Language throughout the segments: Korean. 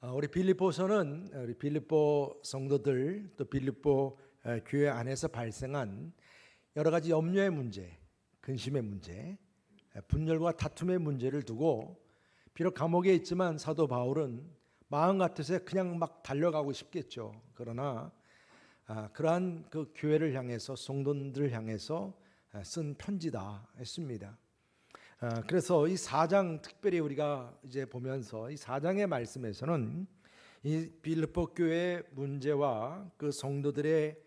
우리 빌립보서는 우리 빌립보 성도들 또 빌립보 교회 안에서 발생한 여러 가지 염려의 문제, 근심의 문제, 분열과 다툼의 문제를 두고 비록 감옥에 있지만 사도 바울은 마음 같아서 그냥 막 달려가고 싶겠죠. 그러나 그러한 그 교회를 향해서 성도들을 향해서 쓴 편지다 했습니다. 그래서 이 4장 특별히 우리가 이제 보면서 이 4장의 말씀에서는 이 빌립보 교회의 문제와 그 성도들의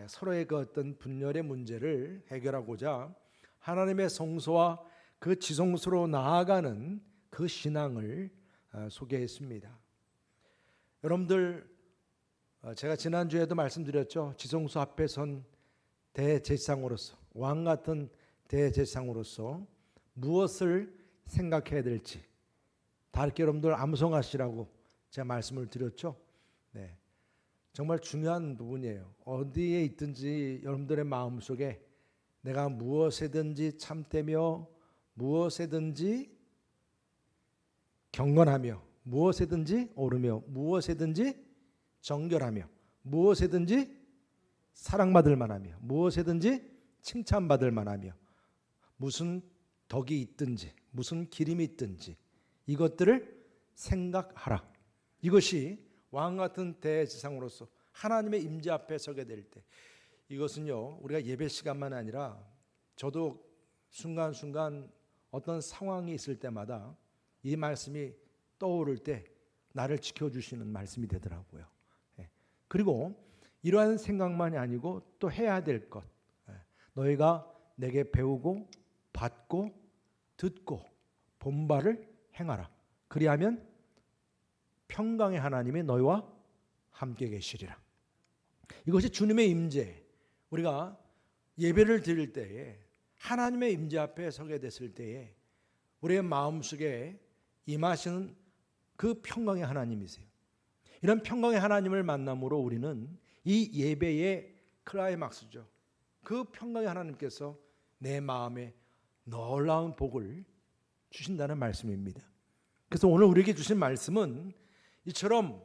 서로의 그 어떤 분열의 문제를 해결하고자 하나님의 성소와 그 지성소로 나아가는 그 신앙을 소개했습니다. 여러분들 제가 지난주에도 말씀드렸죠. 지성소 앞에 선 대제사장으로서 왕 같은 대제사장으로서 무엇을 생각해야 될지 다르게 여러분들 암송하시라고 제가 말씀을 드렸죠. 네, 정말 중요한 부분이에요. 어디에 있든지 여러분들의 마음속에 내가 무엇에든지 참되며 무엇에든지 경건하며 무엇에든지 오르며 무엇에든지 정결하며 무엇에든지 사랑받을 만하며 무엇에든지 칭찬받을 만하며 무슨 덕이 있든지 무슨 기림이 있든지 이것들을 생각하라. 이것이 왕 같은 대제사장으로서 하나님의 임재 앞에 서게 될 때, 이것은요 우리가 예배 시간만 아니라 저도 순간순간 어떤 상황이 있을 때마다 이 말씀이 떠오를 때 나를 지켜주시는 말씀이 되더라고요. 그리고 이러한 생각만이 아니고 또 해야 될 것, 너희가 내게 배우고 받고 듣고 본 바를 행하라. 그리하면 평강의 하나님이 너희와 함께 계시리라. 이것이 주님의 임재. 우리가 예배를 드릴 때에 하나님의 임재 앞에 서게 됐을 때에 우리의 마음속에 임하시는 그 평강의 하나님이세요. 이런 평강의 하나님을 만남으로 우리는 이 예배의 클라이막스죠. 그 평강의 하나님께서 내 마음에 놀라운 복을 주신다는 말씀입니다. 그래서 오늘 우리에게 주신 말씀은 이처럼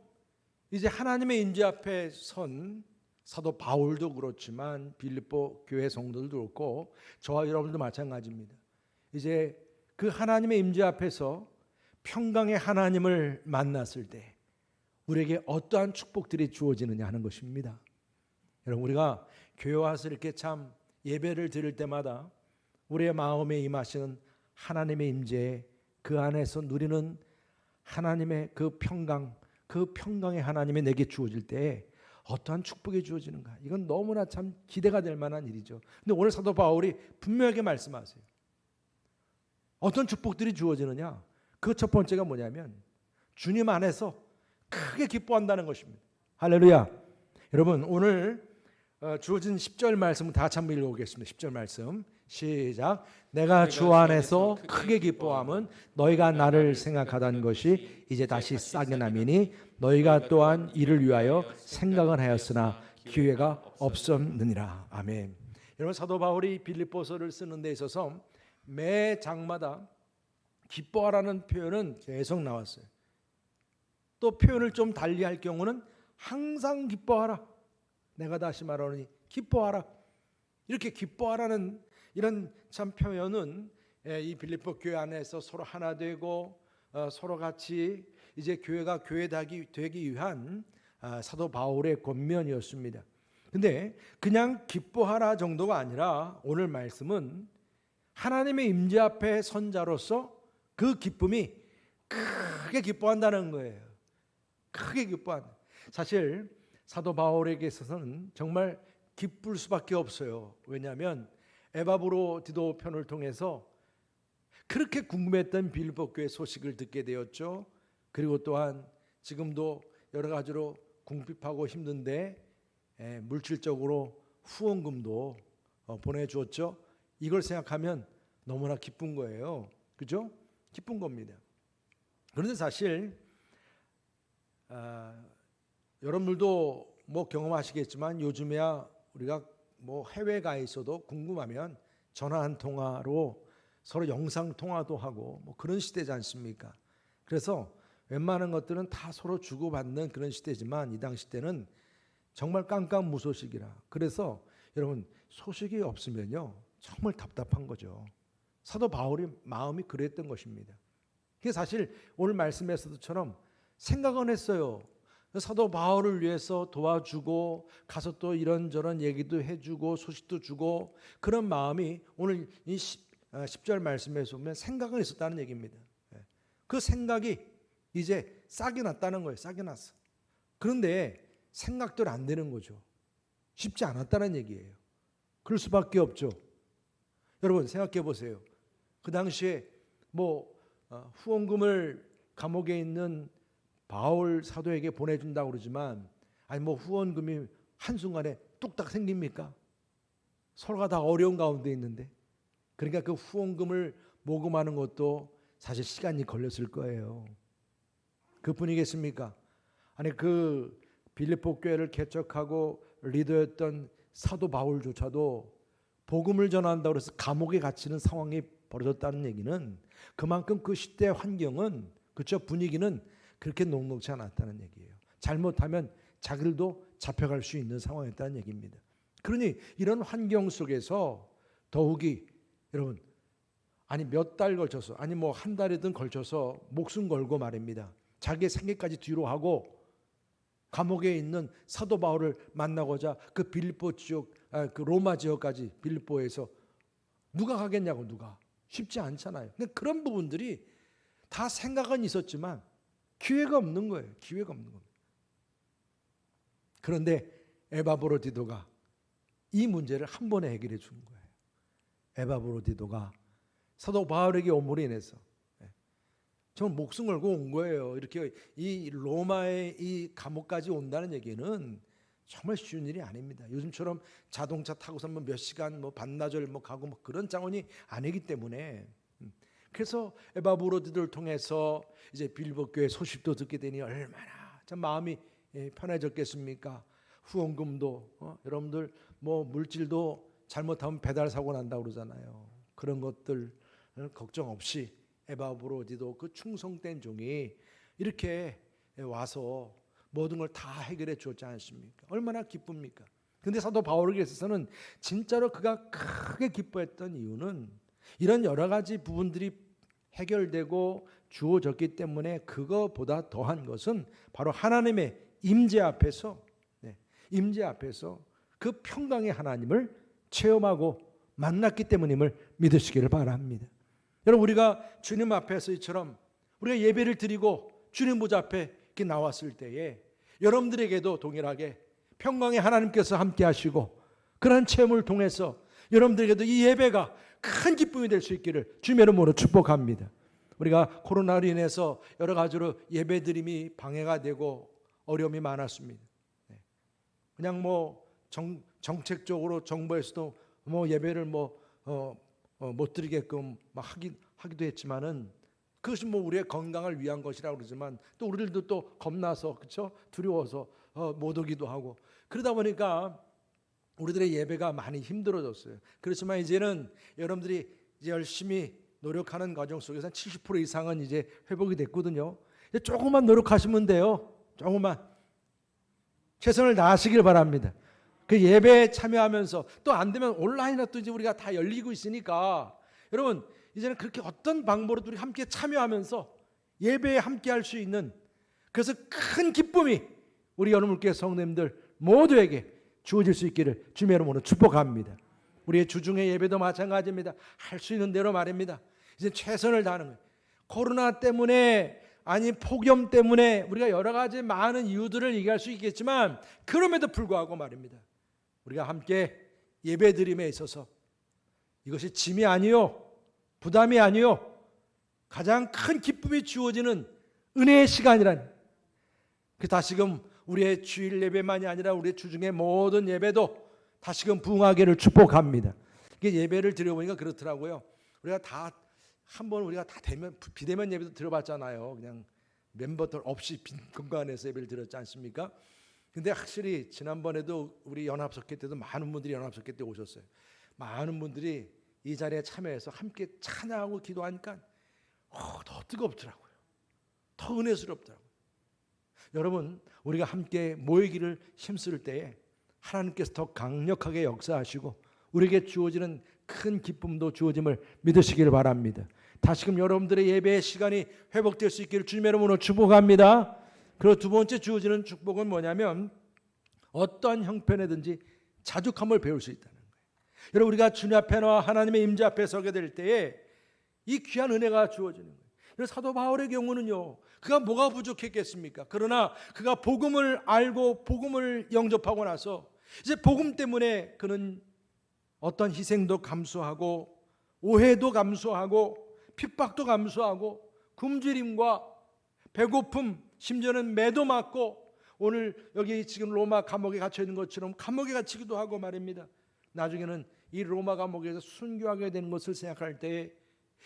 이제 하나님의 임재 앞에 선 사도 바울도 그렇지만 빌립보 교회 성도들도 그렇고 저와 여러분도 마찬가지입니다. 이제 그 하나님의 임재 앞에서 평강의 하나님을 만났을 때 우리에게 어떠한 축복들이 주어지느냐 하는 것입니다. 여러분, 우리가 교회 와서 이렇게 참 예배를 드릴 때마다 우리의 마음에 임하시는 하나님의 임재, 그 안에서 누리는 하나님의 그 평강의 하나님이 내게 주어질 때 어떠한 축복이 주어지는가, 이건 너무나 참 기대가 될 만한 일이죠. 근데 오늘 사도 바울이 분명하게 말씀하세요. 어떤 축복들이 주어지느냐, 그 첫 번째가 뭐냐면 주님 안에서 크게 기뻐한다는 것입니다. 할렐루야. 여러분, 오늘 주어진 10절 말씀을 다 같이 한번 읽어보겠습니다. 10절 말씀 시작. 내가 주 안에서 크게 기뻐함은 너희가 나를 생각하던 것이 이제 다시 싹이 나미니 너희가 또한 이를 위하여 생각은 하였으나 기회가 없었느니라. 아멘. 여러분, 사도 바울이 빌립보서를 쓰는 데 있어서 매 장마다 기뻐하라는 표현은 계속 나왔어요. 또 표현을 좀 달리할 경우는 항상 기뻐하라. 내가 다시 말하노니 기뻐하라. 이렇게 기뻐하라는 이런 참 표현은 이 빌립보 교회 안에서 서로 하나 되고 서로 같이 이제 교회가 되기 위한 사도 바울의 권면이었습니다. 근데 그냥 기뻐하라 정도가 아니라 오늘 말씀은 하나님의 임재 앞에 선 자로서 그 기쁨이 크게 기뻐한다는 거예요. 크게 기뻐한다. 사실 사도 바울에게 있어서는 정말 기쁠 수밖에 없어요. 왜냐하면 에바브로 디도 편을 통해서 그렇게 궁금했던 빌립보 교회 소식을 듣게 되었죠. 그리고 또한 지금도 여러 가지로 궁핍하고 힘든데 물질적으로 후원금도 보내주었죠. 이걸 생각하면 너무나 기쁜 거예요. 그죠? 기쁜 겁니다. 그런데 사실 여러분들도 뭐 경험하시겠지만 요즘에야 우리가 뭐 해외 가 있어도 궁금하면 전화 한 통화로 서로 영상 통화도 하고 뭐 그런 시대지 않습니까? 그래서 웬만한 것들은 다 서로 주고받는 그런 시대지만 이 당시 때는 정말 깜깜무소식이라. 그래서 여러분 소식이 없으면요 정말 답답한 거죠. 사도 바울이 마음이 그랬던 것입니다. 그게 사실 오늘 말씀에서도처럼 생각은 했어요. 사도 바울을 위해서 도와주고 가서 또 이런저런 얘기도 해주고 소식도 주고 그런 마음이 오늘 이 10절 말씀에서 보면 생각은 있었다는 얘기입니다. 그 생각이 이제 싹이 났다는 거예요. 싹이 났어. 그런데 생각대로 안 되는 거죠. 쉽지 않았다는 얘기예요. 그럴 수밖에 없죠. 여러분 생각해 보세요. 그 당시에 후원금을 감옥에 있는 바울 사도에게 보내준다고 그러지만 아니 후원금이 한순간에 뚝딱 생깁니까? 서로가 다 어려운 가운데 있는데 그러니까 그 후원금을 모금하는 것도 사실 시간이 걸렸을 거예요. 그뿐이겠습니까? 아니 그 빌립보 교회를 개척하고 리더였던 사도 바울조차도 복음을 전한다고 해서 감옥에 갇히는 상황이 벌어졌다는 얘기는 그만큼 그 시대 환경은 그쵸 분위기는 그렇게 녹록지 않았다는 얘기예요. 잘못하면 자기들도 잡혀갈 수 있는 상황이었다는 얘기입니다. 그러니 이런 환경 속에서 더욱이 여러분 아니 몇 달 걸쳐서 아니 한 달이든 걸쳐서 목숨 걸고 말입니다. 자기의 생계까지 뒤로 하고 감옥에 있는 사도 바울을 만나고자 그 빌립보 지역 그 로마 지역까지 빌립보에서 누가 가겠냐고 누가 쉽지 않잖아요. 근데 그런 부분들이 다 생각은 있었지만 기회가 없는 거예요. 기회가 없는 겁니다. 그런데 에바브로디도가 이 문제를 한 번에 해결해 준 거예요. 에바브로디도가 사도 바울에게 온물이 인해서 정말 목숨 걸고 온 거예요. 이렇게 이 로마의 이 감옥까지 온다는 얘기는 정말 쉬운 일이 아닙니다. 요즘처럼 자동차 타고서 몇 시간 반나절 가고 그런 장원이 아니기 때문에 그래서 에바브로디도를 통해서 이제 빌립보 교회 소식도 듣게 되니 얼마나 참 마음이 편해졌겠습니까? 후원금도 여러분들 물질도 잘못하면 배달 사고 난다고 그러잖아요. 그런 것들 걱정 없이 에바브로디도 그 충성된 종이 이렇게 와서 모든 걸 다 해결해 주었지 않습니까? 얼마나 기쁩니까? 근데 사도 바울에게 있어서는 진짜로 그가 크게 기뻐했던 이유는 이런 여러 가지 부분들이 해결되고 주어졌기 때문에 그거보다 더한 것은 바로 하나님의 임재 앞에서 임재 앞에서 그 평강의 하나님을 체험하고 만났기 때문임을 믿으시기를 바랍니다. 여러분 우리가 주님 앞에서 이처럼 우리가 예배를 드리고 주님 보좌 앞에 이렇게 나왔을 때에 여러분들에게도 동일하게 평강의 하나님께서 함께 하시고 그런 체험을 통해서 여러분들에게도 이 예배가 큰 기쁨이 될 수 있기를 주님의 이름으로 축복합니다. 우리가 코로나로 인해서 여러 가지로 예배드림이 방해가 되고 어려움이 많았습니다. 그냥 정책적으로 정부에서도 예배를 못 드리게끔 하기도 했지만은 그것이 우리의 건강을 위한 것이라고 그러지만 또 우리들도 또 겁나서 그렇죠? 두려워서 못 오기도 하고 그러다 보니까 우리들의 예배가 많이 힘들어졌어요. 그렇지만 이제는 여러분들이 이제 열심히 노력하는 과정 속에서 70% 이상은 이제 회복이 됐거든요. 이제 조금만 노력하시면 돼요. 조금만 최선을 다하시길 바랍니다. 그 예배에 참여하면서 또 안 되면 온라인으로 또 이제 우리가 다 열리고 있으니까 여러분 이제는 그렇게 어떤 방법으로 우리 함께 참여하면서 예배에 함께 할 수 있는 그래서 큰 기쁨이 우리 여러분께 성도님들 모두에게 주어질 수 있기를 주님의 이름으로 축복합니다. 우리의 주중의 예배도 마찬가지입니다. 할 수 있는 대로 말입니다. 이제 최선을 다하는 거예요. 코로나 때문에 아니 폭염 때문에 우리가 여러 가지 많은 이유들을 얘기할 수 있겠지만 그럼에도 불구하고 말입니다. 우리가 함께 예배드림에 있어서 이것이 짐이 아니요 부담이 아니요 가장 큰 기쁨이 주어지는 은혜의 시간이라니. 그 다시금 우리의 주일 예배만이 아니라 우리의 주중의 모든 예배도 다시금 부흥하기를 축복합니다. 이게 예배를 드려보니까 그렇더라고요. 우리가 다 한번 우리가 다 비대면 예배도 들어봤잖아요. 그냥 멤버들 없이 빈 공간에서 예배를 드렸지 않습니까? 근데 확실히 지난번에도 우리 연합석회 때도 많은 분들이 연합석회 때 오셨어요. 많은 분들이 이 자리에 참여해서 함께 찬양하고 기도하니까 더 뜨겁더라고요. 더 은혜스럽더라고요. 여러분, 우리가 함께 모이기를 힘쓸 때에 하나님께서 더 강력하게 역사하시고 우리에게 주어지는 큰 기쁨도 주어짐을 믿으시기를 바랍니다. 다시금 여러분들의 예배의 시간이 회복될 수 있기를 주님의 이름으로 축복합니다. 그리고 두 번째 주어지는 축복은 뭐냐면 어떠한 형편이든지 자족함을 배울 수 있다는 거예요. 여러분, 우리가 주님 앞에 나와 하나님의 임재 앞에 서게 될 때에 이 귀한 은혜가 주어지는 거예요. 그래서 사도 바울의 경우는요, 그가 뭐가 부족했겠습니까? 그러나 그가 복음을 알고 복음을 영접하고 나서 이제 복음 때문에 그는 어떤 희생도 감수하고 오해도 감수하고 핍박도 감수하고 굶주림과 배고픔, 심지어는 매도 맞고 오늘 여기 지금 로마 감옥에 갇혀 있는 것처럼 감옥에 갇히기도 하고 말입니다. 나중에는 이 로마 감옥에서 순교하게 되는 것을 생각할 때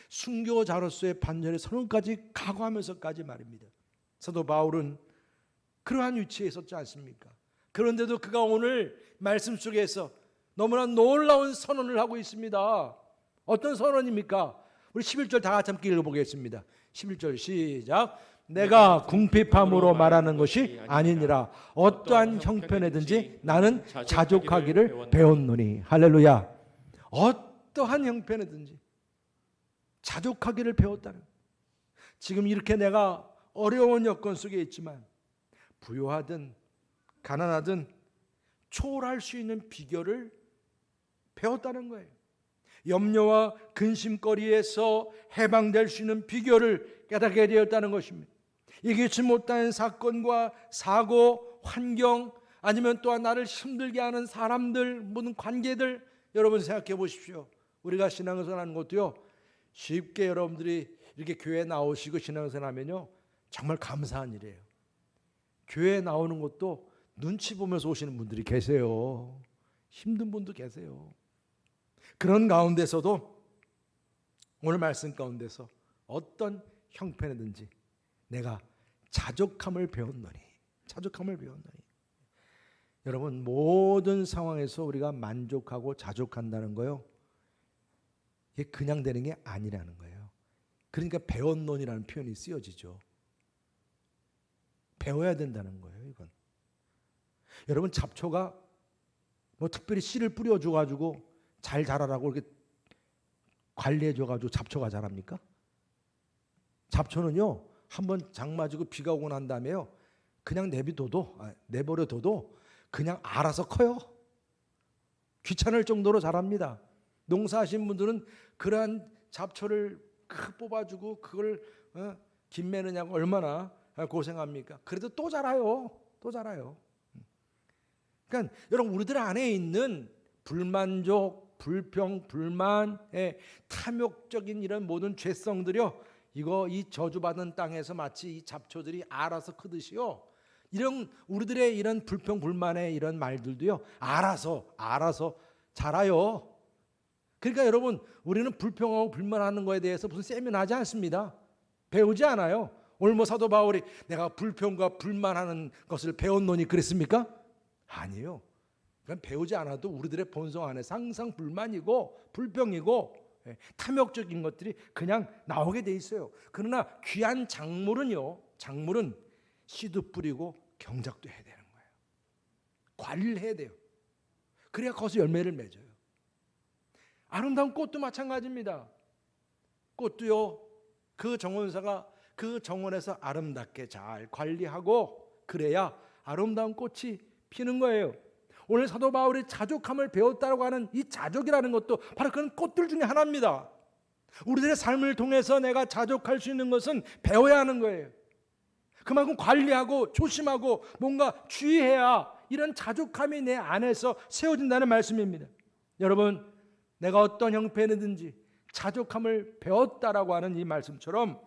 순교자로서의 반전의 선언까지 각오하면서까지 말입니다. 사도 바울은 그러한 위치에 있었지 않습니까? 그런데도 그가 오늘 말씀 속에서 너무나 놀라운 선언을 하고 있습니다. 어떤 선언입니까? 우리 11절 다 같이 함께 읽어보겠습니다. 11절 시작. 내가 궁핍함으로 말하는 것이 아니니라. 어떠한 형편이든지 나는 자족하기를 배웠노니. 할렐루야. 어떠한 형편이든지 자족하기를 배웠다는. 지금 이렇게 내가 어려운 여건 속에 있지만 부유하든 가난하든 초월할 수 있는 비결을 배웠다는 거예요. 염려와 근심거리에서 해방될 수 있는 비결을 깨닫게 되었다는 것입니다. 예기치 못한 사건과 사고, 환경, 아니면 또한 나를 힘들게 하는 사람들, 모든 관계들, 여러분 생각해 보십시오. 우리가 신앙생활 하는 것도요, 쉽게 여러분들이 이렇게 교회에 나오시고 신앙생활 하면요, 정말 감사한 일이에요. 교회에 나오는 것도 눈치 보면서 오시는 분들이 계세요. 힘든 분도 계세요. 그런 가운데서도 오늘 말씀 가운데서 어떤 형편이든지 내가 자족함을 배웠노니. 자족함을 배웠노니. 여러분, 모든 상황에서 우리가 만족하고 자족한다는 거요, 이게 그냥 되는 게 아니라는 거예요. 그러니까 배웠노니라는 표현이 쓰여지죠. 배워야 된다는 거예요, 이건. 여러분, 잡초가 뭐 특별히 씨를 뿌려줘가지고 잘 자라라고 이렇게 관리해줘가지고 잡초가 자랍니까? 잡초는요, 한번 장 맞고 비가 오고 난 다음에요, 그냥 내버려둬도 그냥 알아서 커요. 귀찮을 정도로 자랍니다. 농사하신 분들은 그러한 잡초를 뽑아주고 그걸 김매느냐고 얼마나 고생합니까? 그래도 또 자라요. 또 자라요. 그러니까 여러분, 우리들 안에 있는 불만족, 불평, 불만의 탐욕적인 이런 모든 죄성들이요, 이 저주받은 땅에서 마치 이 잡초들이 알아서 크듯이요, 이런 우리들의 이런 불평, 불만의 이런 말들도요, 알아서 자라요. 그러니까 여러분, 우리는 불평하고 불만하는 거에 대해서 무슨 세미나하지 않습니다. 배우지 않아요. 오늘 뭐 사도 바울이 내가 불평과 불만하는 것을 배웠노니 그랬습니까? 아니에요. 그건 배우지 않아도 우리들의 본성 안에 항상 불만이고 불평이고 탐욕적인 것들이 그냥 나오게 돼 있어요. 그러나 귀한 작물은 씨도 뿌리고 경작도 해야 되는 거예요. 관리를 해야 돼요. 그래야 거기서 열매를 맺어요. 아름다운 꽃도 마찬가지입니다. 꽃도요, 그 정원사가 그 정원에서 아름답게 잘 관리하고 그래야 아름다운 꽃이 피는 거예요. 오늘 사도 바울이 자족함을 배웠다고 하는 이 자족이라는 것도 바로 그런 꽃들 중에 하나입니다. 우리들의 삶을 통해서 내가 자족할 수 있는 것은 배워야 하는 거예요. 그만큼 관리하고 조심하고 뭔가 주의해야 이런 자족함이 내 안에서 세워진다는 말씀입니다. 여러분, 내가 어떤 형편이든지 자족함을 배웠다라고 하는 이 말씀처럼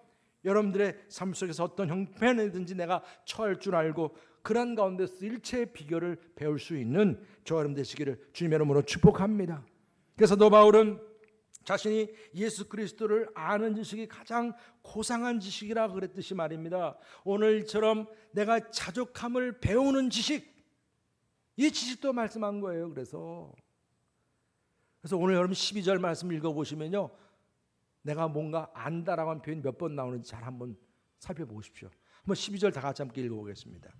여러분들의 삶 속에서 어떤 형편이든지 내가 처할 줄 알고 그런 가운데서 일체의 비결을 배울 수 있는 저와 여러분 되시기를 주님의 이름으로 축복합니다. 그래서 사도 바울은 자신이 예수 그리스도를 아는 지식이 가장 고상한 지식이라 그랬듯이 말입니다. 오늘처럼 내가 자족함을 배우는 지식, 이 지식도 말씀한 거예요. 그래서 오늘 여러분 12절 말씀 읽어보시면요, 내가 뭔가 안다라고 하는 표현이 몇 번 나오는지 잘 한번 살펴보십시오. 한번 12절 다 같이 함께 읽어보겠습니다.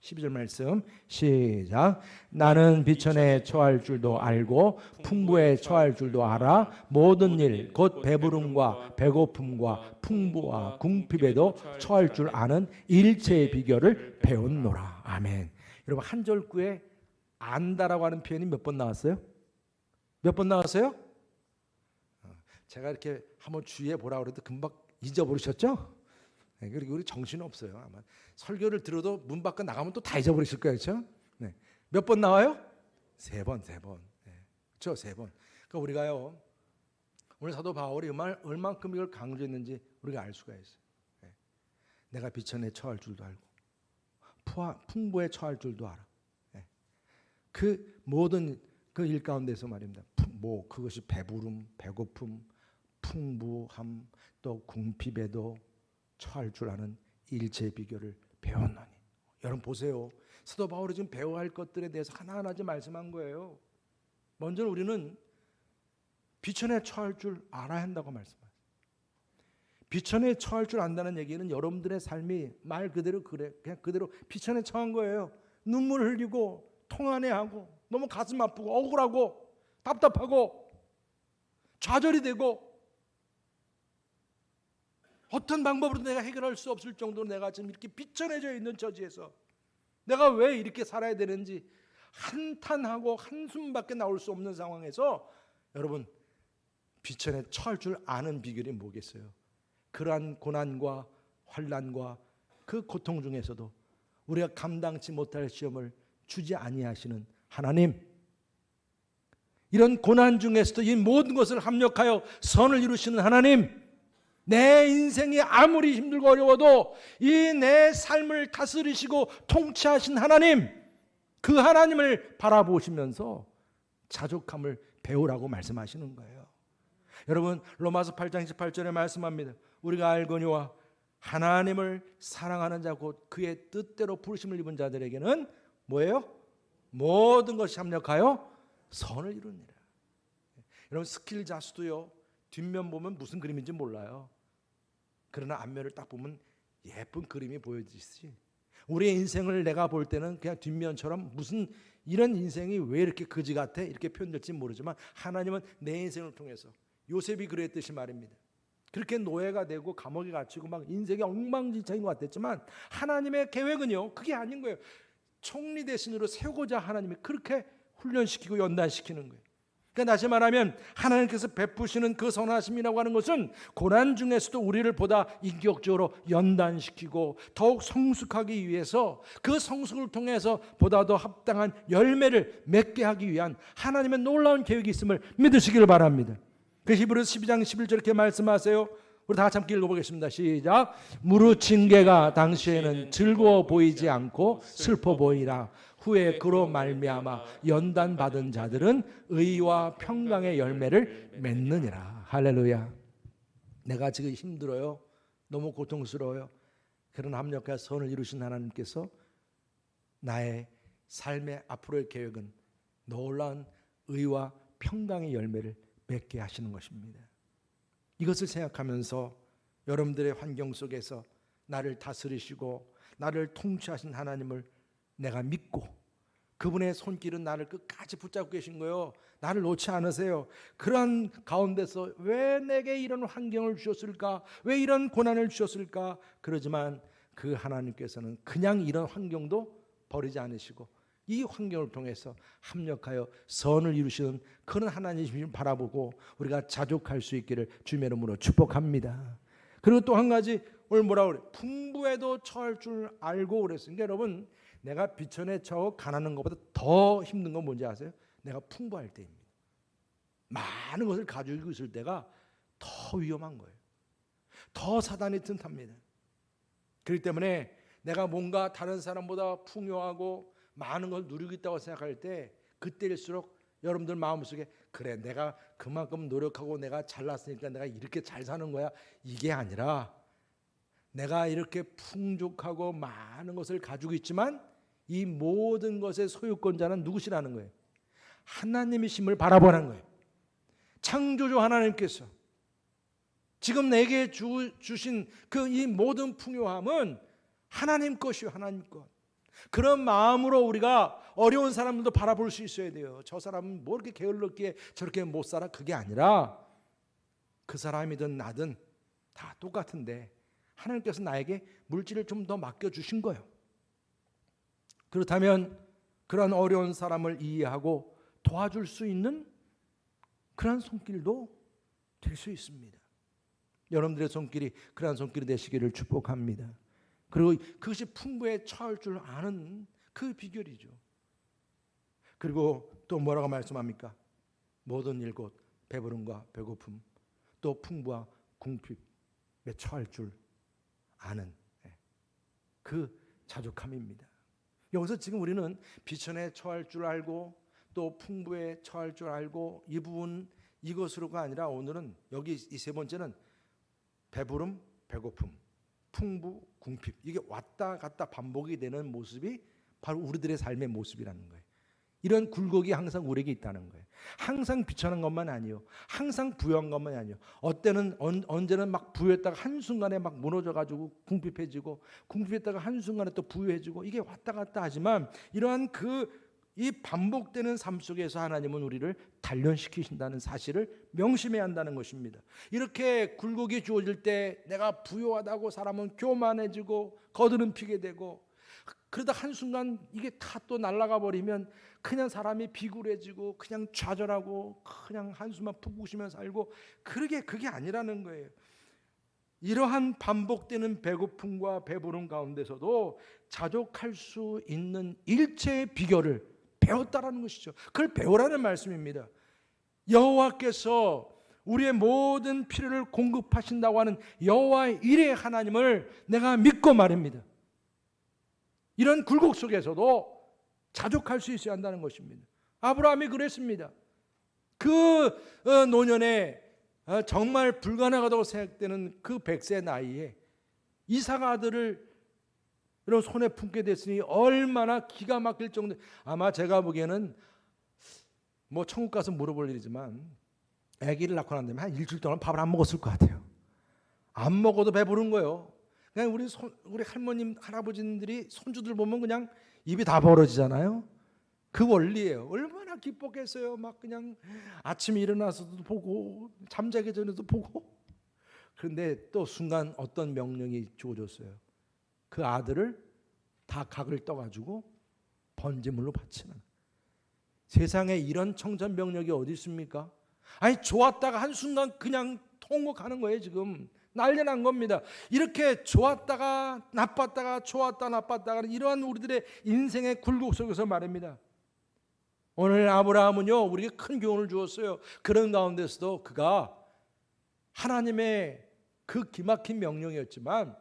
12절 말씀 시작. 나는 비천에 처할 줄도 알고 풍부에 처할 줄도 알아. 모든 일 곧 배부름과 배고픔과 풍부와 궁핍에도 처할 줄 아는 일체의 비결을 배웠노라. 아멘. 여러분 한 절구에 안다라고 하는 표현이 몇 번 나왔어요? 몇 번 나왔어요? 제가 이렇게 한번 주의해 보라고 그래도 금방 잊어버리셨죠? 네, 그리고 우리 정신 없어요. 아마 설교를 들어도 문 밖에 나가면 또 다 잊어버리실 거예요, 그렇죠? 네. 몇 번 나와요? 3번. 네. 그렇죠, 3번. 그러니까 우리가요, 오늘 사도 바울이 얼만큼 이걸 강조했는지 우리가 알 수가 있어요. 네. 내가 비천에 처할 줄도 알고, 풍부에 처할 줄도 알아. 네. 그 모든 그 일 가운데서 말입니다. 뭐 그것이 배부름, 배고픔, 풍부함, 또 궁핍에도 처할 줄 아는 일체의 비결을 배웠노니. 여러분 보세요. 사도 바울이 지금 배워야 할 것들에 대해서 하나하나 말씀한 거예요. 먼저 우리는 비천에 처할 줄 알아야 한다고 말씀하세요. 비천에 처할 줄 안다는 얘기는 여러분들의 삶이 말 그대로 그냥 그대로 비천에 처한 거예요. 눈물 흘리고 통안해하고 너무 가슴 아프고 억울하고 답답하고 좌절이 되고 어떤 방법으로도 내가 해결할 수 없을 정도로 내가 지금 이렇게 비천해져 있는 처지에서 내가 왜 이렇게 살아야 되는지 한탄하고 한숨밖에 나올 수 없는 상황에서 여러분 비천에 처할 줄 아는 비결이 뭐겠어요? 그러한 고난과 환난과 그 고통 중에서도 우리가 감당치 못할 시험을 주지 아니하시는 하나님, 이런 고난 중에서도 이 모든 것을 합력하여 선을 이루시는 하나님, 내 인생이 아무리 힘들고 어려워도 이 내 삶을 다스리시고 통치하신 하나님, 그 하나님을 바라보시면서 자족함을 배우라고 말씀하시는 거예요. 여러분 로마서 8장 18절에 말씀합니다. 우리가 알거니와 하나님을 사랑하는 자 곧 그의 뜻대로 부르심을 입은 자들에게는 뭐예요? 모든 것이 합력하여 선을 이루니라. 여러분 스킬 자수도요, 뒷면 보면 무슨 그림인지 몰라요. 그러나 앞면을 딱 보면 예쁜 그림이 보여지지. 우리의 인생을 내가 볼 때는 그냥 뒷면처럼 무슨 이런 인생이 왜 이렇게 거지 같아? 이렇게 표현될지 모르지만 하나님은 내 인생을 통해서, 요셉이 그랬듯이 말입니다. 그렇게 노예가 되고 감옥에 갇히고 막 인생이 엉망진창인 것 같았지만 하나님의 계획은요, 그게 아닌 거예요. 총리 대신으로 세우고자 하나님이 그렇게 훈련시키고 연단시키는 거예요. 그러니까 다시 말하면 하나님께서 베푸시는 그 선하심이라고 하는 것은 고난 중에서도 우리를 보다 인격적으로 연단시키고 더욱 성숙하기 위해서, 그 성숙을 통해서 보다 더 합당한 열매를 맺게 하기 위한 하나님의 놀라운 계획이 있음을 믿으시기를 바랍니다. 그 히브리서 12장 11절 이렇게 말씀하세요. 우리 다 같이 함께 읽어보겠습니다. 시작. 무르친 개가 당시에는 즐거워 보이지 않고 슬퍼 보이라. 후에 그로 말미암아 연단 받은 자들은 의와 평강의 열매를 맺느니라. 할렐루야. 내가 지금 힘들어요, 너무 고통스러워요. 그런 합력과 선을 이루신 하나님께서 나의 삶의 앞으로의 계획은 놀라운 의와 평강의 열매를 맺게 하시는 것입니다. 이것을 생각하면서 여러분들의 환경 속에서 나를 다스리시고 나를 통치하신 하나님을 내가 믿고, 그분의 손길은 나를 끝까지 붙잡고 계신 거예요. 나를 놓지 않으세요. 그런 가운데서 왜 내게 이런 환경을 주셨을까? 왜 이런 고난을 주셨을까? 그러지만 그 하나님께서는 그냥 이런 환경도 버리지 않으시고 이 환경을 통해서 합력하여 선을 이루시는 그런 하나님을 바라보고 우리가 자족할 수 있기를 주님의 이름으로 축복합니다. 그리고 또 한 가지, 오늘 뭐라고 그래? 풍부에도 처할 줄 알고 그랬으니까 여러분, 내가 비천에 처 가난한 것보다 더 힘든 건 뭔지 아세요? 내가 풍부할 때입니다. 많은 것을 가지고 있을 때가 더 위험한 거예요. 더 사단이 틈탑니다. 그렇기 때문에 내가 뭔가 다른 사람보다 풍요하고 많은 걸 누리고 있다고 생각할 때, 그때일수록 여러분들 마음속에 그래 내가 그만큼 노력하고 내가 잘났으니까 내가 이렇게 잘 사는 거야, 이게 아니라 내가 이렇게 풍족하고 많은 것을 가지고 있지만 이 모든 것의 소유권자는 누구시라는 거예요? 하나님이심을 바라보는 거예요. 창조주 하나님께서 지금 내게 주신 그 이 모든 풍요함은 하나님 것이요, 하나님 것. 그런 마음으로 우리가 어려운 사람들도 바라볼 수 있어야 돼요. 저 사람은 뭐 이렇게 게을렀기에 저렇게 못 살아? 그게 아니라 그 사람이든 나든 다 똑같은데 하나님께서 나에게 물질을 좀 더 맡겨주신 거예요. 그렇다면 그런 어려운 사람을 이해하고 도와줄 수 있는 그런 손길도 될 수 있습니다. 여러분들의 손길이 그런 손길이 되시기를 축복합니다. 그리고 그것이 풍부에 처할 줄 아는 그 비결이죠. 그리고 또 뭐라고 말씀합니까? 모든 일 곧 배부름과 배고픔 또 풍부와 궁핍에 처할 줄 아는 그 자족함입니다. 여기서 지금 우리는 비천에 처할 줄 알고 또 풍부에 처할 줄 알고 이 부분 이것으로가 아니라 오늘은 여기 이 세 번째는 배부름, 배고픔, 풍부, 궁핍 이게 왔다 갔다 반복이 되는 모습이 바로 우리들의 삶의 모습이라는 거예요. 이런 굴곡이 항상 우리에게 있다는 거예요. 항상 비천한 것만 아니요, 항상 부유한 것만 아니요. 언제는 막 부유했다가 한순간에 막 무너져가지고 궁핍해지고 궁핍했다가 한순간에 또 부유해지고 이게 왔다 갔다 하지만 이러한 이 반복되는 삶 속에서 하나님은 우리를 단련시키신다는 사실을 명심해야 한다는 것입니다. 이렇게 굴곡이 주어질 때 내가 부유하다고 사람은 교만해지고 거드름 피게 되고 그러다 한순간 이게 다 또 날아가 버리면 그냥 사람이 비굴해지고 그냥 좌절하고 그냥 한숨만 푹 쉬며 살고 그게 아니라는 거예요. 이러한 반복되는 배고픔과 배부름 가운데서도 자족할 수 있는 일체의 비결을 배웠다라는 것이죠. 그걸 배우라는 말씀입니다. 여호와께서 우리의 모든 필요를 공급하신다고 하는 여호와 일의 하나님을 내가 믿고 말입니다. 이런 굴곡 속에서도 자족할 수 있어야 한다는 것입니다. 아브라함이 그랬습니다. 그 노년에 정말 불가능하다고 생각되는 그 100세 나이에 이삭 아들을 이런 손에 품게 됐으니 얼마나 기가 막힐 정도. 아마 제가 보기에는 뭐 천국 가서 물어볼 일이지만 아기를 낳고 난 다음에 한 일주일 동안 밥을 안 먹었을 것 같아요. 안 먹어도 배부른 거예요. 그냥 우리 할머님 할아버지들이 손주들 보면 그냥 입이 다 벌어지잖아요. 그 원리예요. 얼마나 기뻤겠어요. 막 그냥 아침에 일어나서도 보고 잠자기 전에도 보고. 그런데 또 순간 어떤 명령이 주어졌어요. 그 아들을 다 각을 떠가지고 번제물로 바치는. 세상에 이런 청천벽력이 어디 있습니까? 아니 좋았다가 한순간 그냥 통곡하는 거예요. 지금 난리 난 겁니다. 이렇게 좋았다가 나빴다가 좋았다 나빴다가 이러한 우리들의 인생의 굴곡 속에서 말입니다. 오늘 아브라함은요 우리에게 큰 교훈을 주었어요. 그런 가운데서도 그가 하나님의 그 기막힌 명령이었지만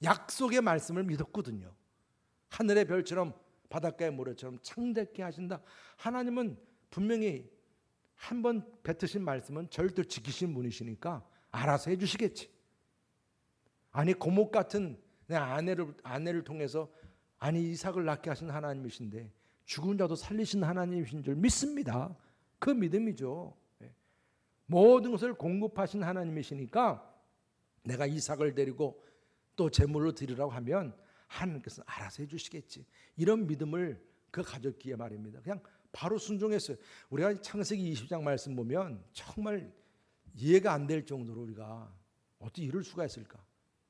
약속의 말씀을 믿었거든요. 하늘의 별처럼 바닷가의 모래처럼 창대케 하신다. 하나님은 분명히 한번 뱉으신 말씀은 절대 지키신 분이시니까 알아서 해주시겠지. 아니 고목 같은 내 아내를 통해서 아니 이삭을 낳게 하신 하나님이신데 죽은 자도 살리신 하나님이신 줄 믿습니다. 그 믿음이죠. 모든 것을 공급하신 하나님이시니까 내가 이삭을 데리고 또 제물로 드리라고 하면 하나님께서 알아서 해주시겠지. 이런 믿음을 그 가졌기에 말입니다. 그냥 바로 순종했어요. 우리가 창세기 20장 말씀 보면 정말 이해가 안 될 정도로 우리가 어떻게 이럴 수가 있을까.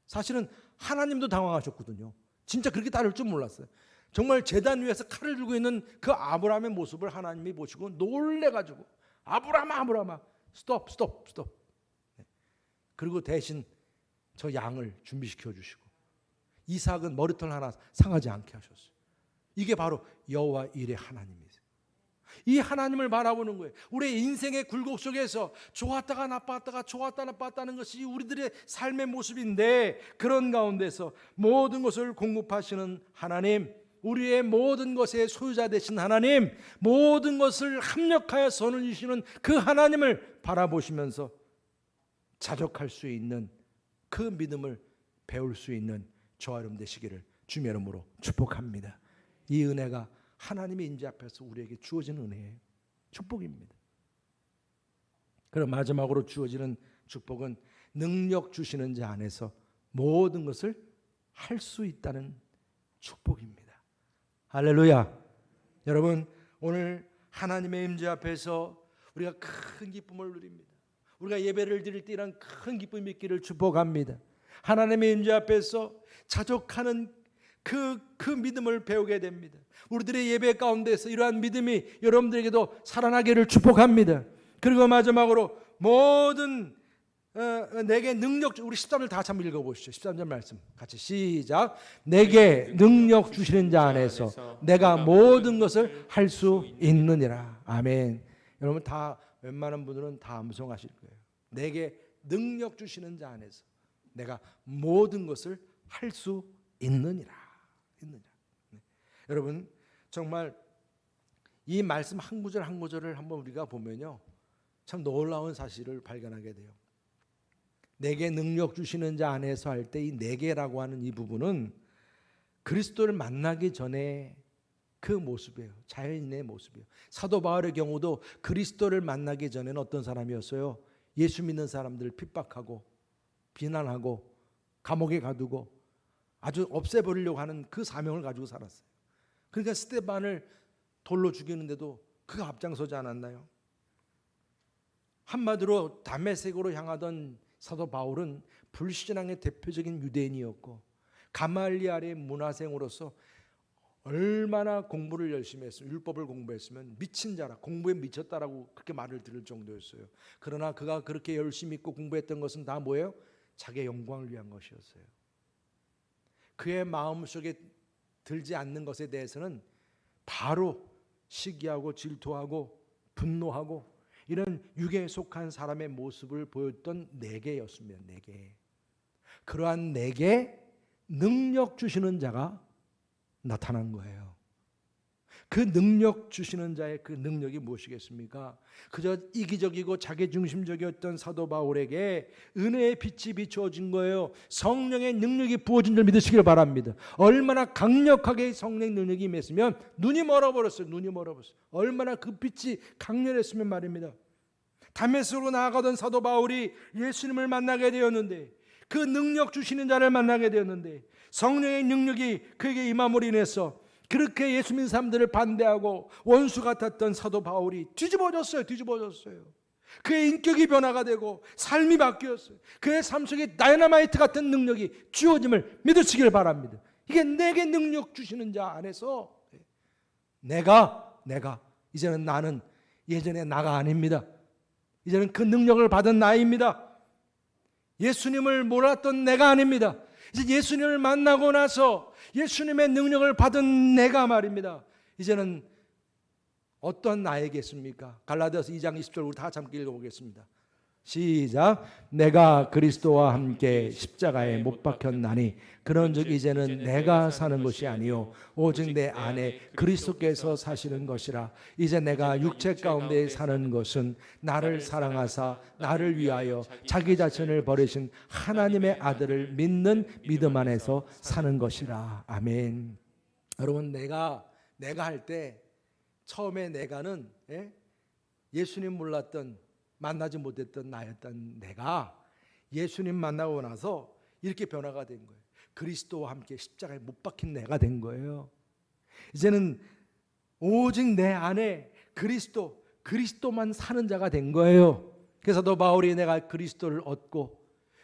사실은 하나님도 당황하셨거든요. 진짜 그렇게 따를 줄 몰랐어요. 정말 제단 위에서 칼을 들고 있는 그 아브라함의 모습을 하나님이 보시고 놀래가지고 아브라함아 스톱. 그리고 대신 저 양을 준비시켜 주시고 이삭은 머리털 하나 상하지 않게 하셨어요. 이게 바로 여호와 일의 하나님이세요. 이 하나님을 바라보는 거예요. 우리의 인생의 굴곡 속에서 좋았다가 나빴다가 좋았다 나빴다는 것이 우리들의 삶의 모습인데 그런 가운데서 모든 것을 공급하시는 하나님, 우리의 모든 것의 소유자 되신 하나님, 모든 것을 합력하여 선을 주시는 그 하나님을 바라보시면서 자족할 수 있는 그 믿음을 배울 수 있는 저와 여러분 되시기를 주님의 이름으로 축복합니다. 이 은혜가 하나님의 인재 앞에서 우리에게 주어지는 은혜예요. 축복입니다. 그럼 마지막으로 주어지는 축복은 능력 주시는 자 안에서 모든 것을 할 수 있다는 축복입니다. 할렐루야. 여러분, 오늘 하나님의 임재 앞에서 우리가 큰 기쁨을 누립니다. 우리가 예배를 드릴 때 이런 큰 기쁨이 있기를 축복합니다. 하나님의 임재 앞에서 자족하는 그 믿음을 배우게 됩니다. 우리들의 예배 가운데서 이러한 믿음이 여러분들에게도 살아나기를 축복합니다. 그리고 마지막으로 모든 내게 능력, 우리 13절 다 한번 읽어보시죠. 13절 말씀 같이 시작. 내게 능력 주시는 자 안에서 내가 모든 것을 할 수 있느니라. 아멘. 여러분 다 웬만한 분들은 다 암송하실 거예요. 내게 능력 주시는 자 안에서 내가 모든 것을 할 수 있느니라. 네. 여러분 정말 이 말씀 한 구절 한 구절을 한번 우리가 보면요, 참 놀라운 사실을 발견하게 돼요. 내게 능력 주시는 자 안에서 할 때 이 내게라고 하는 이 부분은 그리스도를 만나기 전에 그 모습이에요. 자연인의 모습이에요. 사도 바울의 경우도 그리스도를 만나기 전에는 어떤 사람이었어요? 예수 믿는 사람들을 핍박하고 비난하고 감옥에 가두고 아주 없애버리려고 하는 그 사명을 가지고 살았어요. 그러니까 스데반을 돌로 죽이는데도 그가 앞장서지 않았나요? 한마디로 다메섹으로 향하던 사도 바울은 불신앙의 대표적인 유대인이었고 가말리엘의 문화생으로서 얼마나 공부를 열심히 했으면, 율법을 공부했으면 미친 자라, 공부에 미쳤다라고 그렇게 말을 들을 정도였어요. 그러나 그가 그렇게 열심히 있고 공부했던 것은 다 뭐예요? 자기의 영광을 위한 것이었어요. 그의 마음속에 들지 않는 것에 대해서는 바로 시기하고 질투하고 분노하고 이런 육에 속한 사람의 모습을 보였던 내게였으면, 내게. 그러한 내게 능력 주시는 자가 나타난 거예요. 그 능력 주시는 자의 그 능력이 무엇이겠습니까? 그저 이기적이고 자기중심적이었던 사도 바울에게 은혜의 빛이 비추어진 거예요. 성령의 능력이 부어진 줄 믿으시길 바랍니다. 얼마나 강력하게 성령의 능력이 임했으면 눈이 멀어버렸어요. 눈이 멀어버렸어요. 얼마나 그 빛이 강렬했으면 말입니다. 다메섹으로 나아가던 사도 바울이 예수님을 만나게 되었는데, 그 능력 주시는 자를 만나게 되었는데, 성령의 능력이 그에게 임함으로 인해서 그렇게 예수 믿는 사람들을 반대하고 원수 같았던 사도 바울이 뒤집어졌어요. 그의 인격이 변화가 되고 삶이 바뀌었어요. 그의 삶 속에 다이너마이트 같은 능력이 주어짐을 믿으시길 바랍니다. 이게 내게 능력 주시는 자 안에서 내가 이제는 나는 예전의 나가 아닙니다. 이제는 그 능력을 받은 나입니다. 예수님을 몰랐던 내가 아닙니다. 이제 예수님을 만나고 나서 예수님의 능력을 받은 내가 말입니다. 이제는 어떤 나이겠습니까? 갈라디아서 2장 20절 우리 다 함께 읽어보겠습니다. 시작. 내가 그리스도와 함께 십자가에 못 박혔나니 그런즉 이제는 내가 사는 것이 아니요 오직 내 안에 그리스도께서 사시는 것이라. 이제 내가 육체 가운데 사는 것은 나를 사랑하사 나를 위하여 자기 자신을 버리신 하나님의 아들을 믿는 믿음 안에서 사는 것이라. 아멘. 여러분 내가 할 때 처음에 내가는 예수님 몰랐던, 만나지 못했던 나였던 내가 예수님 만나고 나서 이렇게 변화가 된 거예요. 그리스도와 함께 십자가에 못 박힌 내가 된 거예요. 이제는 오직 내 안에 그리스도만 사는 자가 된 거예요. 그래서 너 바울이 내가 그리스도를 얻고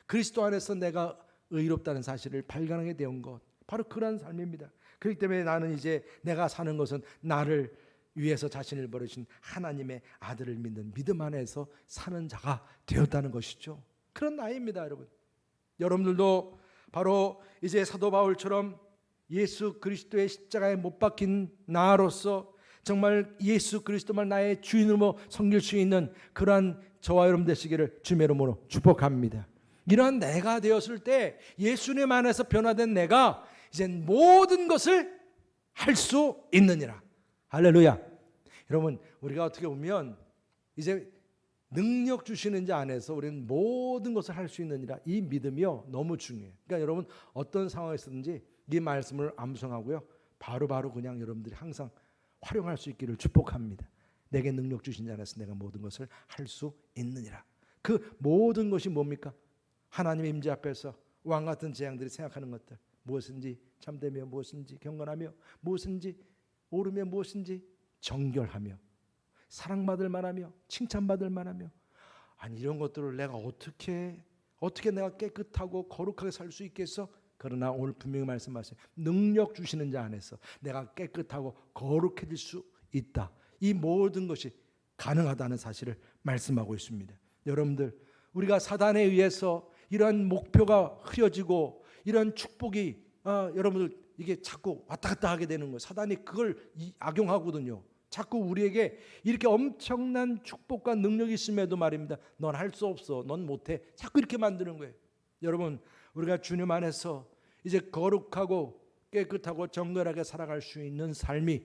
그리스도 안에서 내가 의롭다는 사실을 발견하게 된 것, 바로 그런 삶입니다. 그렇기 때문에 나는 이제 내가 사는 것은 나를 위해서 자신을 버리신 하나님의 아들을 믿는 믿음 안에서 사는 자가 되었다는 것이죠. 그런 나이입니다, 여러분. 여러분들도 바로 이제 사도 바울처럼 예수 그리스도의 십자가에 못 박힌 나로서 정말 예수 그리스도만 나의 주인으로 섬길 수 있는 그러한 저와 여러분 되시기를 주님의 이름으로 축복합니다. 이러한 내가 되었을 때 예수님 안에서 변화된 내가 이제 모든 것을 할 수 있느니라. 할렐루야. 여러분 우리가 어떻게 보면 이제 능력 주시는 자 안에서 우리는 모든 것을 할 수 있느니라, 이 믿음이요 너무 중요해요. 그러니까 여러분 어떤 상황에서든지 이 말씀을 암송하고요 바로바로 그냥 여러분들이 항상 활용할 수 있기를 축복합니다. 내게 능력 주신 자 안에서 내가 모든 것을 할 수 있느니라. 그 모든 것이 뭡니까? 하나님의 임재 앞에서 왕 같은 재앙들이 생각하는 것들, 무엇인지 참되며 무엇인지 경건하며 무엇인지 옳으며 무엇인지 정결하며 사랑받을 만하며 칭찬받을 만하며, 아니 이런 것들을 내가 어떻게 내가 깨끗하고 거룩하게 살 수 있겠어? 그러나 오늘 분명히 말씀하세요. 능력 주시는 자 안에서 내가 깨끗하고 거룩해질 수 있다. 이 모든 것이 가능하다는 사실을 말씀하고 있습니다. 여러분들, 우리가 사단에 의해서 이러한 목표가 흐려지고 이러한 축복이 여러분들 이게 자꾸 왔다 갔다 하게 되는 거예요. 사단이 그걸 악용하거든요. 자꾸 우리에게 이렇게 엄청난 축복과 능력이 있음에도 말입니다, 넌 할 수 없어, 넌 못해, 자꾸 이렇게 만드는 거예요. 여러분, 우리가 주님 안에서 이제 거룩하고 깨끗하고 정결하게 살아갈 수 있는 삶이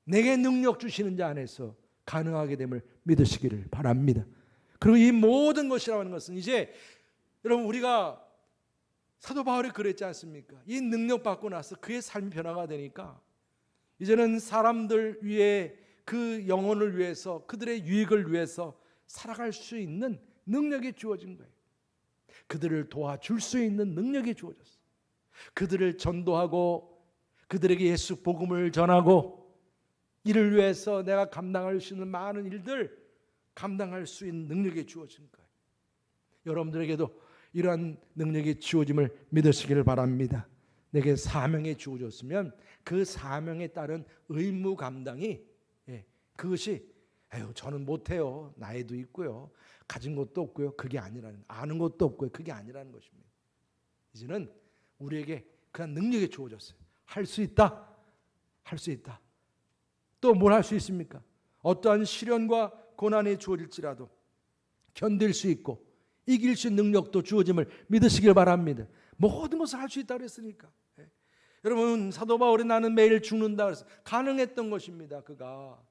내게 능력 주시는 자 안에서 가능하게 됨을 믿으시기를 바랍니다. 그리고 이 모든 것이라고 하는 것은 이제 여러분, 우리가 사도 바울이 그랬지 않습니까? 이 능력 받고 나서 그의 삶이 변화가 되니까 이제는 사람들 위해, 그 영혼을 위해서, 그들의 유익을 위해서 살아갈 수 있는 능력이 주어진 거예요. 그들을 도와줄 수 있는 능력이 주어졌어요. 그들을 전도하고 그들에게 예수 복음을 전하고 이를 위해서 내가 감당할 수 있는 많은 일들 감당할 수 있는 능력이 주어진 거예요. 여러분들에게도 이러한 능력이 주어짐을 믿으시기를 바랍니다. 내게 사명이 주어졌으면 그 사명에 따른 의무 감당이, 그것이 저는 못해요, 나이도 있고요, 가진 것도 없고요, 그게 아니라는, 아는 것도 없고요, 그게 아니라는 것입니다. 이제는 우리에게 그런 능력이 주어졌어요. 할 수 있다, 할 수 있다. 또 뭘 할 수 있습니까? 어떠한 시련과 고난이 주어질지라도 견딜 수 있고 이길 수 있는 능력도 주어짐을 믿으시길 바랍니다. 모든 것을 할 수 있다고 그랬으니까. 여러분, 사도 바울이 나는 매일 죽는다 그래서 가능했던 것입니다. 그가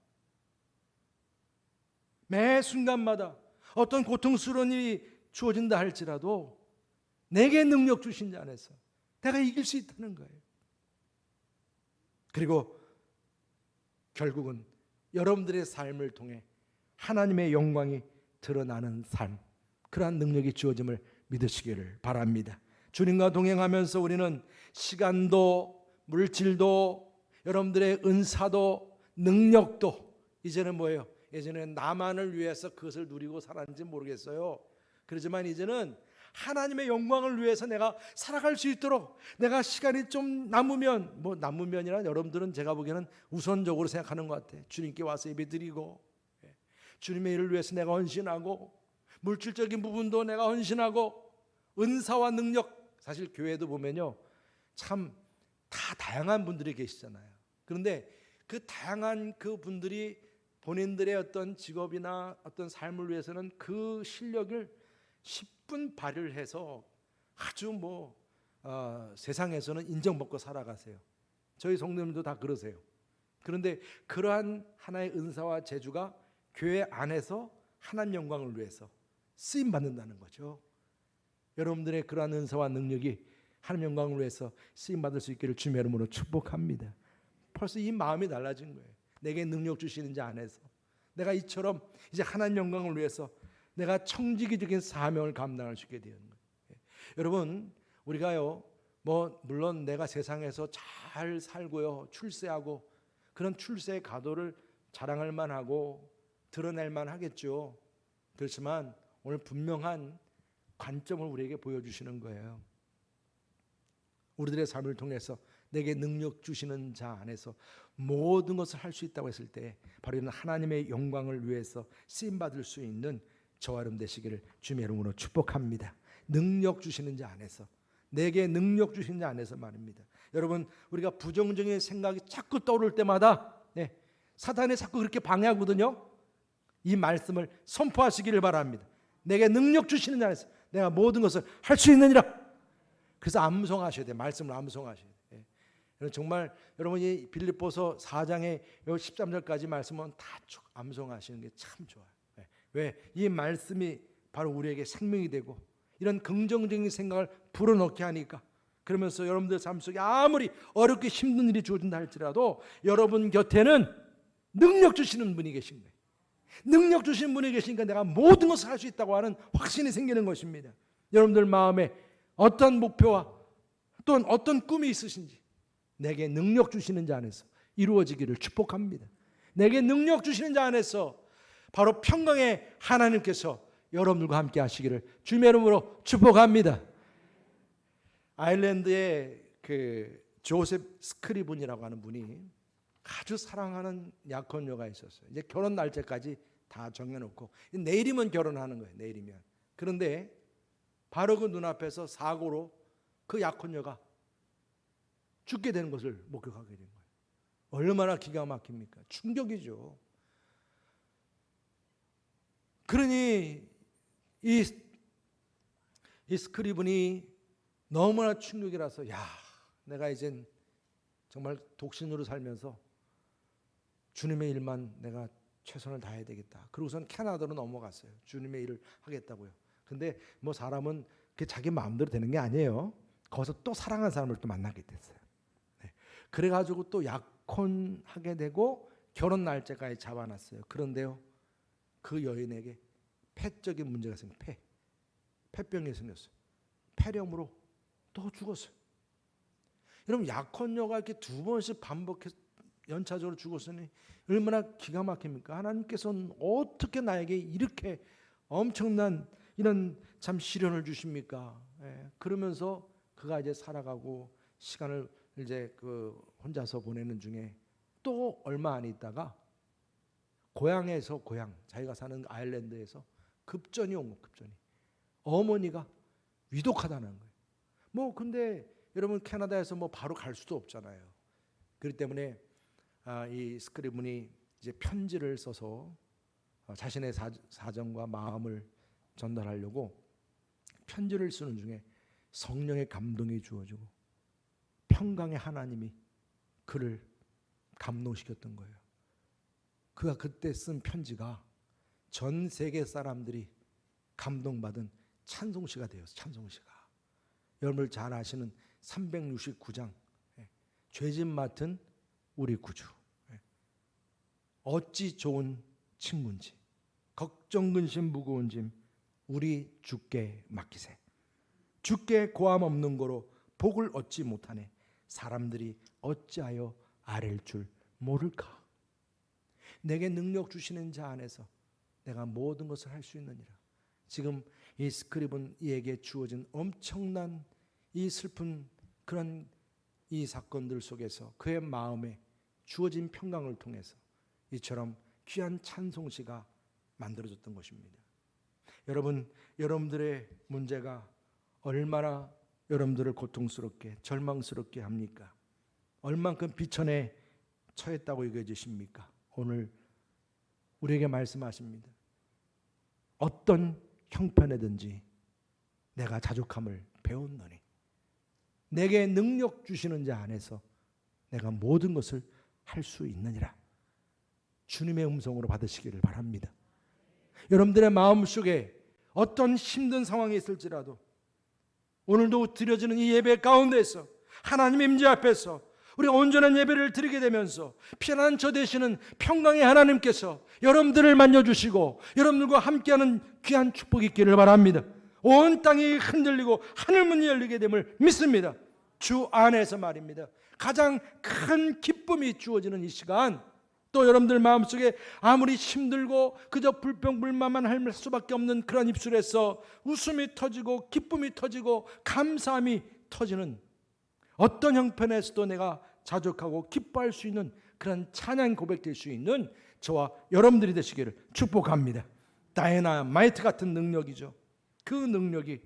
매 순간마다 어떤 고통스러운 일이 주어진다 할지라도 내게 능력 주신 자 안에서 내가 이길 수 있다는 거예요. 그리고 결국은 여러분들의 삶을 통해 하나님의 영광이 드러나는 삶, 그러한 능력이 주어짐을 믿으시기를 바랍니다. 주님과 동행하면서 우리는 시간도 물질도 여러분들의 은사도 능력도 이제는 뭐예요? 예전에는 나만을 위해서 그것을 누리고 살았는지 모르겠어요. 그렇지만 이제는 하나님의 영광을 위해서 내가 살아갈 수 있도록, 내가 시간이 좀 남으면, 남으면이란 여러분들은 제가 보기에는 우선적으로 생각하는 것 같아요. 주님께 와서 예배드리고 주님의 일을 위해서 내가 헌신하고 물질적인 부분도 내가 헌신하고 은사와 능력, 사실 교회도 보면요 참 다 다양한 분들이 계시잖아요. 그런데 그 다양한 그 분들이 본인들의 어떤 직업이나 어떤 삶을 위해서는 그 실력을 10분 발휘를 해서 아주 세상에서는 인정받고 살아가세요. 저희 성도님도 다 그러세요. 그런데 그러한 하나의 은사와 재주가 교회 안에서 하나님 영광을 위해서 쓰임 받는다는 거죠. 여러분들의 그러한 은사와 능력이 하나님 영광을 위해서 쓰임 받을 수 있기를 주님의 이름으로 축복합니다. 벌써 이 마음이 달라진 거예요. 내게 능력 주시는 자 안에서 내가 이처럼 이제 하나님 영광을 위해서 내가 청지기적인 사명을 감당할 수 있게 되는 거예요. 여러분, 우리가요 물론 내가 세상에서 잘 살고요 출세하고 그런 출세의 가도를 자랑할 만하고 드러낼 만하겠죠. 그렇지만 오늘 분명한 관점을 우리에게 보여주시는 거예요. 우리들의 삶을 통해서 내게 능력 주시는 자 안에서 모든 것을 할 수 있다고 했을 때 바로 이런 하나님의 영광을 위해서 쓰임받을 수 있는 저와 여러분 되시기를 주님의 이름으로 축복합니다. 능력 주시는 자 안에서, 내게 능력 주시는 자 안에서 말입니다. 여러분, 우리가 부정적인 생각이 자꾸 떠오를 때마다 사탄이 자꾸 그렇게 방해하거든요. 이 말씀을 선포하시기를 바랍니다. 내게 능력 주시는 자 안에서 내가 모든 것을 할 수 있느니라. 그래서 암송하셔야 돼요. 말씀을 암송하셔야 돼요. 정말 여러분이 빌립보서 4장의 13절까지 말씀은 다 쭉 암송하시는 게 참 좋아요. 왜? 이 말씀이 바로 우리에게 생명이 되고 이런 긍정적인 생각을 불어넣게 하니까, 그러면서 여러분들 삶 속에 아무리 어렵게 힘든 일이 주어진다 할지라도 여러분 곁에는 능력 주시는 분이 계신 거예요. 능력 주시는 분이 계시니까 내가 모든 것을 할 수 있다고 하는 확신이 생기는 것입니다. 여러분들 마음에 어떤 목표와 또는 어떤 꿈이 있으신지 내게 능력 주시는 자 안에서 이루어지기를 축복합니다. 내게 능력 주시는 자 안에서 바로 평강의 하나님께서 여러분들과 함께 하시기를 주님의 이름으로 축복합니다. 아일랜드의 그 조셉 스크리븐이라고 하는 분이 아주 사랑하는 약혼녀가 있었어요. 이제 결혼 날짜까지 다 정해놓고 내일이면 결혼하는 거예요. 내일이면. 그런데 바로 그 눈앞에서 사고로 그 약혼녀가 죽게 되는 것을 목격하게 된 거예요. 얼마나 기가 막힙니까? 충격이죠. 그러니 이 스크리븐이 너무나 충격이라서 야, 내가 이젠 정말 독신으로 살면서 주님의 일만 내가 최선을 다해야 되겠다. 그러고선 캐나다로 넘어갔어요. 주님의 일을 하겠다고요. 근데 뭐 사람은 그게 자기 마음대로 되는 게 아니에요. 거기서 또 사랑하는 사람을 또 만나게 됐어요. 네. 그래가지고 또 약혼하게 되고 결혼 날짜까지 잡아놨어요. 그런데요, 그 여인에게 폐적인 문제가 생겨. 폐병이 생겼어요. 폐렴으로 또 죽었어요. 여러분, 약혼녀가 이렇게 두 번씩 반복해서 연차적으로 죽었으니 얼마나 기가 막힙니까? 하나님께서는 어떻게 나에게 이렇게 엄청난 이런 참 시련을 주십니까? 그러면서 그가 이제 살아가고 시간을 이제 그 혼자서 보내는 중에 또 얼마 안 있다가 고향에서 자기가 사는 아일랜드에서 급전이 온 거예요. 급전이. 어머니가 위독하다는 거예요. 뭐 근데 여러분 캐나다에서 뭐 바로 갈 수도 없잖아요. 그렇기 때문에 이 스크리븐이 이제 편지를 써서 자신의 사정과 마음을 전달하려고 편지를 쓰는 중에 성령의 감동이 주어지고 평강의 하나님이 그를 감동시켰던 거예요. 그가 그때 쓴 편지가 전 세계 사람들이 감동받은 찬송시가 되었어요. 찬송시가. 여러분들 잘 아시는 369장 죄짐 맡은 우리 구주, 어찌 좋은 친구인지, 걱정 근심 무거운 짐 우리 주께 맡기세. 주께 고함 없는 거로 복을 얻지 못하네. 사람들이 어찌하여 아랠 줄 모를까. 내게 능력 주시는 자 안에서 내가 모든 것을 할 수 있느니라. 지금 이 스크리븐 이에게 주어진 엄청난 이 슬픈 그런 이 사건들 속에서 그의 마음에 주어진 평강을 통해서 이처럼 귀한 찬송시가 만들어졌던 것입니다. 여러분, 여러분들의 문제가 얼마나 여러분들을 고통스럽게 절망스럽게 합니까? 얼만큼 비천에 처했다고 여겨지십니까? 오늘 우리에게 말씀하십니다. 어떤 형편에든지 내가 자족함을 배웠노니 내게 능력 주시는 자 안에서 내가 모든 것을 할 수 있느니라. 주님의 음성으로 받으시기를 바랍니다. 여러분들의 마음속에 어떤 힘든 상황이 있을지라도 오늘도 드려지는 이 예배 가운데서 하나님의 임재 앞에서 우리가 온전한 예배를 드리게 되면서 피난한 저 되시는 평강의 하나님께서 여러분들을 만져주시고 여러분들과 함께하는 귀한 축복이 있기를 바랍니다. 온 땅이 흔들리고 하늘문이 열리게 됨을 믿습니다. 주 안에서 말입니다. 가장 큰 기쁨이 주어지는 이 시간, 또 여러분들 마음속에 아무리 힘들고 그저 불평불만만 할 수밖에 없는 그런 입술에서 웃음이 터지고 기쁨이 터지고 감사함이 터지는 어떤 형편에서도 내가 자족하고 기뻐할 수 있는 그런 찬양 고백될 수 있는 저와 여러분들이 되시기를 축복합니다. 다이너마이트 같은 능력이죠. 그 능력이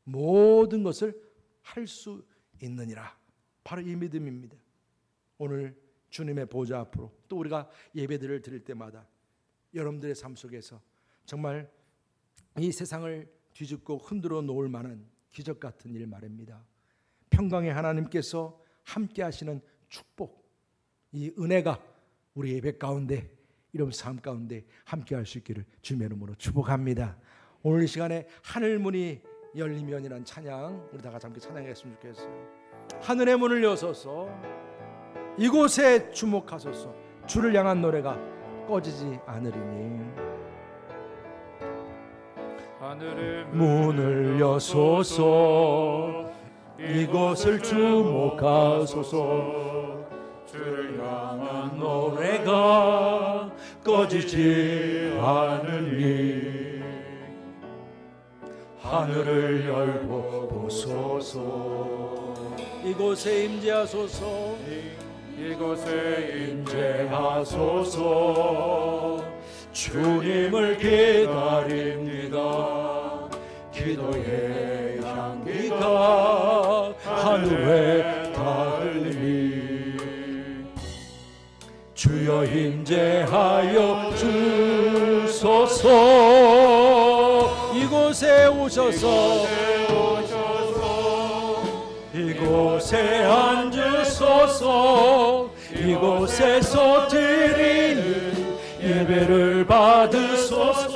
모든 것을 할 수 있느니라. 바로 이 믿음입니다. 오늘 주님의 보좌 앞으로 또 우리가 예배들을 드릴 때마다 여러분들의 삶 속에서 정말 이 세상을 뒤집고 흔들어 놓을 만한 기적 같은 일 말입니다. 평강의 하나님께서 함께 하시는 축복, 이 은혜가 우리 예배 가운데 이런 삶 가운데 함께 할 수 있기를 주님의 이름으로 축복합니다. 오늘 이 시간에 하늘문이 열리면이란 찬양 우리 다 같이 함께 찬양했으면 좋겠어요. 하늘의 문을 여소서 이곳에 주목하소서. 주를 향한 노래가 꺼지지 않으리니 하늘의 문을 여소서. 이곳을 주목하소서. 주를 향한 노래가 꺼지지 않으니 하늘을 열고 보소서. 이곳에 임재하소서. 이곳에 임재하소서. 주님을 기다립니다. 기도의 향기가 하늘에 닿으니 주여 임재하여 주소서. 이곳에 오셔서 이곳에 앉으소서. 이곳에서 드리는 예배를 받으소서.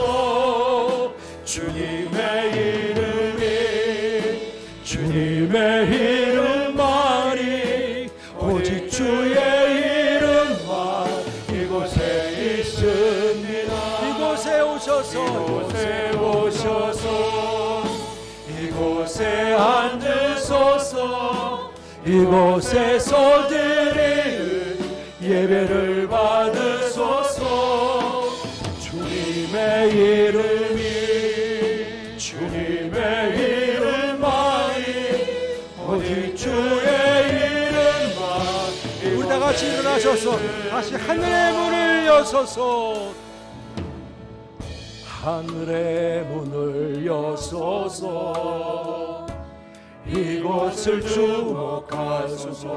주님의 이름만이 오직 주의 이름만 이곳에 있습니다. 이곳에 오셔서 이곳에 앉으소서. 이곳에서 드리는 예배를 받으소서. 주님의 이름만이 오직 주의 이름만. 우리 다 같이 일어나셔서 다시 하늘의 문을 여소서. 하늘의 문을 여소서. 이곳을 주목하소서.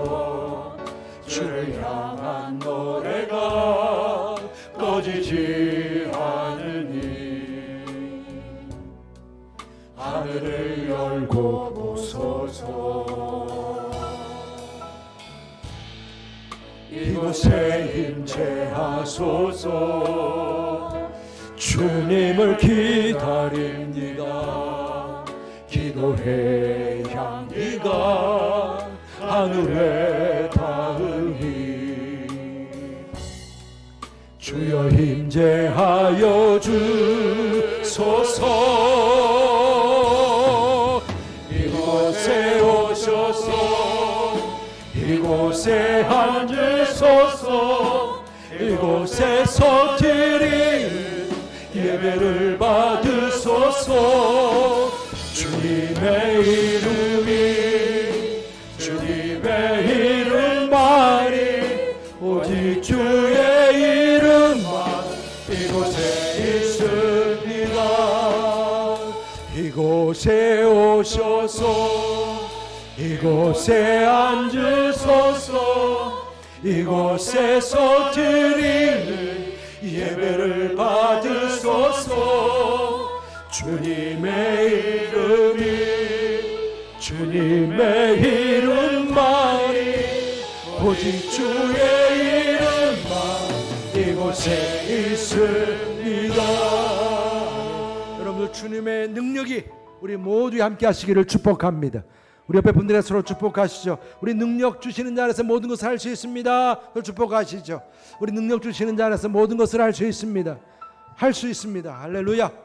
주를 향한 노래가 꺼지지 않으니 하늘을 열고 보소서. 이곳에 임재하소서. 주님을 기다립니다. 기도의 향기가 하늘에 닿으니 주여 임재하여 주소서. 이곳에 오셔서 이곳에 앉으소서. 이곳에서 드리는 예배를 받으소서. 주님의 이름만이 오직 주의 이름만 이곳에 있습니다. 이곳에 오셔서 이곳에 앉으소서. 이곳에서 드리는 예배를 받으소서. 주님의 이름만이 오직 주의 이름만 이곳에 있습니다. 여러분들 주님의 능력이 우리 모두 함께 하시기를 축복합니다. 우리 옆에 분들의 서로 축복하시죠. 우리 능력 주시는 자 안에서 모든 것을 할 수 있습니다. 축복하시죠. 우리 능력 주시는 자 안에서 모든 것을 할 수 있습니다. 할 수 있습니다. 할렐루야.